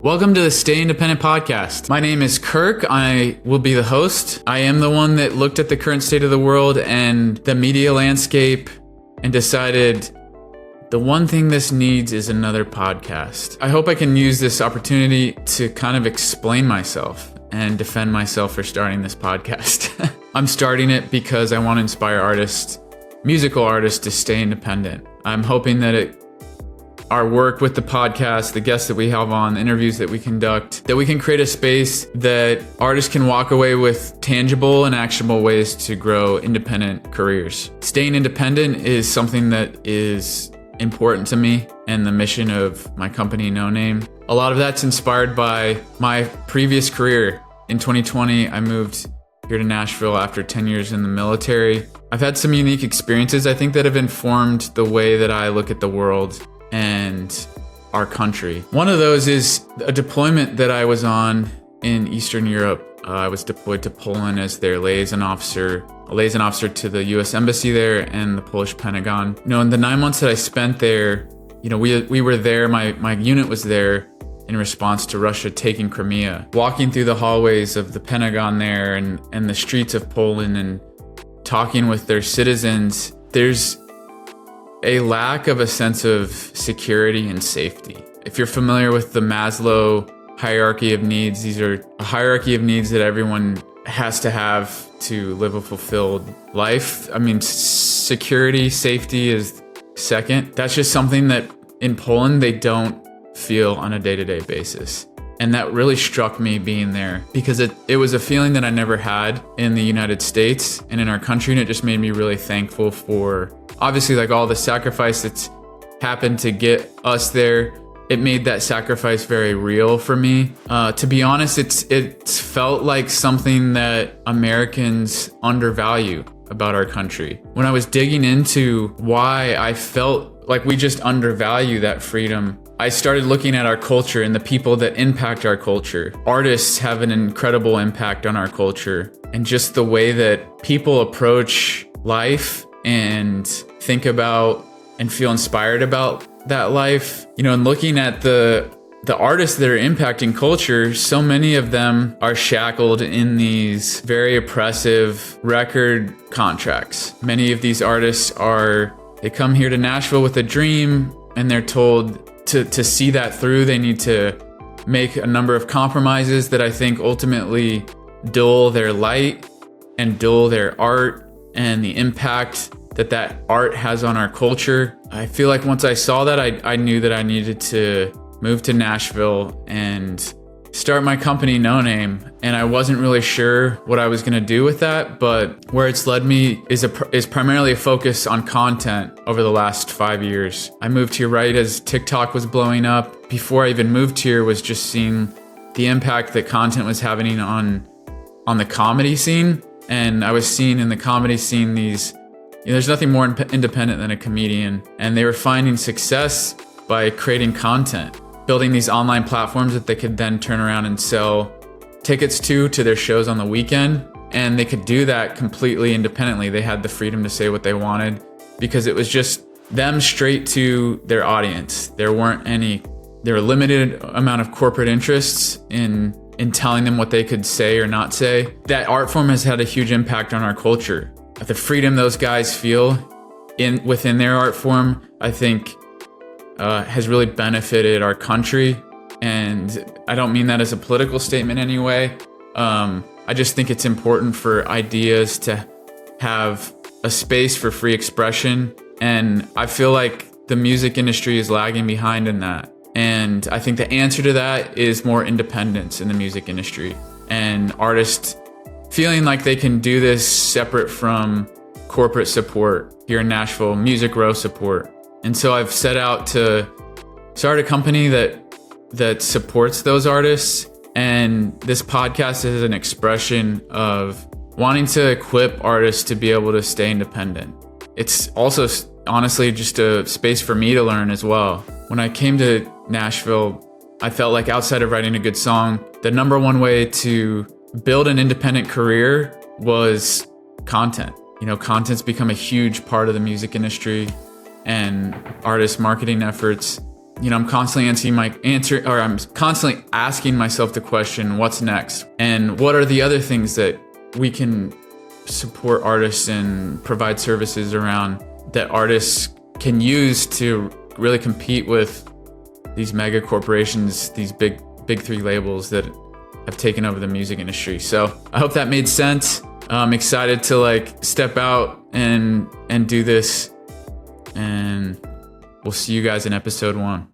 Welcome to the Stay Independent podcast. My name is Kirk. I will be the host. I am the one that looked at the current state of the world and the media landscape and decided the one thing this needs is another podcast. I hope I can use this opportunity to kind of explain myself and defend myself for starting this podcast. I'm starting it because I want to inspire artists, musical artists, to stay independent. I'm hoping that our work with the podcast, the guests that we have on, the interviews that we conduct, that we can create a space that artists can walk away with tangible and actionable ways to grow independent careers. Staying independent is something that is important to me and the mission of my company, No Name. A lot of that's inspired by my previous career. In 2020, I moved here to Nashville after 10 years in the military. I've had some unique experiences, I think, that have informed the way that I look at the world and our country. One of those is a deployment that I was on in Eastern Europe. I was deployed to Poland as their liaison officer to the U.S. Embassy there and the Polish Pentagon. In the 9 months that I spent there, we were there, my unit was there in response to Russia taking Crimea. Walking through the hallways of the Pentagon there and the streets of Poland and talking with their citizens, there's a lack of a sense of security and safety. If you're familiar with the Maslow hierarchy of needs, these are a hierarchy of needs that everyone has to have to live a fulfilled life. Security, safety is second. That's just something that in Poland they don't feel on a day-to-day basis. And that really struck me being there because it was a feeling that I never had in the United States and in our country, and it just made me really thankful for obviously all the sacrifice that's happened to get us there. It made that sacrifice very real for me. To be honest, it felt like something that Americans undervalue about our country. When I was digging into why I felt like we just undervalue that freedom, I started looking at our culture and the people that impact our culture. Artists have an incredible impact on our culture, and just the way that people approach life and think about and feel inspired about that life. And looking at the artists that are impacting culture, so many of them are shackled in these very oppressive record contracts. Many of these artists they come here to Nashville with a dream, and they're told to see that through, they need to make a number of compromises that I think ultimately dull their light and dull their art and the impact that art has on our culture. I feel like once I saw that, I knew that I needed to move to Nashville and start my company, No Name. And I wasn't really sure what I was going to do with that, but where it's led me is primarily a focus on content over the last 5 years. I moved here right as TikTok was blowing up. Before I even moved here, was just seeing the impact that content was having on the comedy scene. And I was seeing in the comedy scene there's nothing more independent than a comedian. And they were finding success by creating content, building these online platforms that they could then turn around and sell tickets to their shows on the weekend. And they could do that completely independently. They had the freedom to say what they wanted because it was just them straight to their audience. There were a limited amount of corporate interests in telling them what they could say or not say. That art form has had a huge impact on our culture. The freedom those guys feel within their art form, I think, has really benefited our country. And I don't mean that as a political statement anyway. I just think it's important for ideas to have a space for free expression. And I feel like the music industry is lagging behind in that. And I think the answer to that is more independence in the music industry and artists feeling like they can do this separate from corporate support here in Nashville, Music Row support. And so I've set out to start a company that supports those artists. And this podcast is an expression of wanting to equip artists to be able to stay independent. It's also honestly just a space for me to learn as well. When I came to Nashville, I felt like outside of writing a good song, the number one way to build an independent career was content. Content's become a huge part of the music industry and artist marketing efforts. I'm constantly I'm constantly asking myself the question, what's next? And what are the other things that we can support artists and provide services around that artists can use to really compete with these mega corporations, these big three labels that have taken over the music industry. So I hope that made sense. I'm excited to step out and do this, and we'll see you guys in episode 1.